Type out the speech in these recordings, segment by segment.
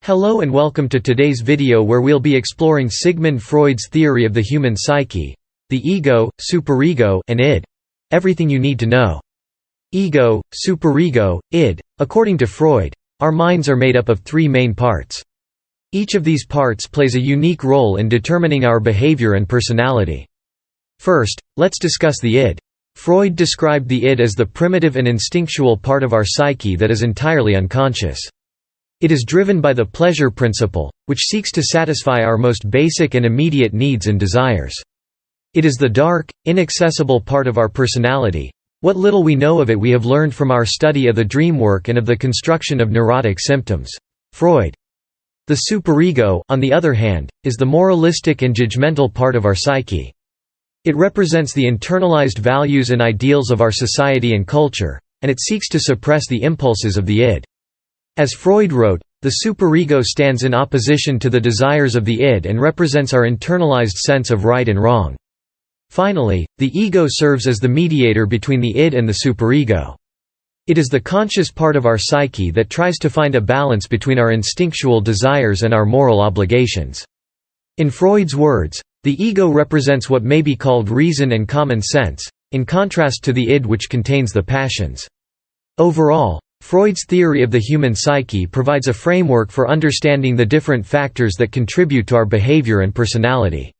Hello and welcome to today's video where we'll be exploring Sigmund Freud's theory of the human psyche, the ego, superego, and id. Everything you need to know. Ego, superego, id. According to Freud, our minds are made up of three main parts. Each of these parts plays a unique role in determining our behavior and personality. First, let's discuss the id. Freud described the id as the primitive and instinctual part of our psyche that is entirely unconscious. It is driven by the pleasure principle, which seeks to satisfy our most basic and immediate needs and desires. It is the dark, inaccessible part of our personality. What little we know of it we have learned from our study of the dream work and of the construction of neurotic symptoms. Freud. The superego, on the other hand, is the moralistic and judgmental part of our psyche. It represents the internalized values and ideals of our society and culture, and it seeks to suppress the impulses of the id. As Freud wrote, the superego stands in opposition to the desires of the id and represents our internalized sense of right and wrong. Finally, the ego serves as the mediator between the id and the superego. It is the conscious part of our psyche that tries to find a balance between our instinctual desires and our moral obligations. In Freud's words, the ego represents what may be called reason and common sense, in contrast to the id which contains the passions. Overall, Freud's theory of the human psyche provides a framework for understanding the different factors that contribute to our behavior and personality.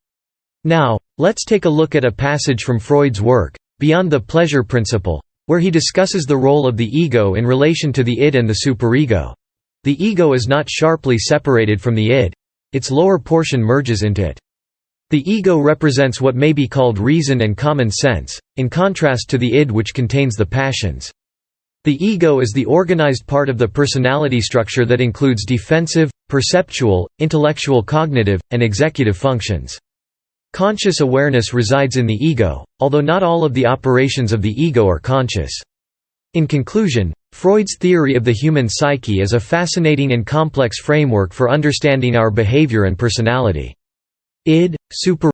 Now, let's take a look at a passage from Freud's work, Beyond the Pleasure Principle, where he discusses the role of the ego in relation to the id and the superego. The ego is not sharply separated from the id. Its lower portion merges into it. The ego represents what may be called reason and common sense, in contrast to the id which contains the passions. The ego is the organized part of the personality structure that includes defensive, perceptual, intellectual, cognitive, and executive functions. Conscious awareness resides in the ego, although not all of the operations of the ego are conscious. In conclusion, Freud's theory of the human psyche is a fascinating and complex framework for understanding our behavior and personality. Id, super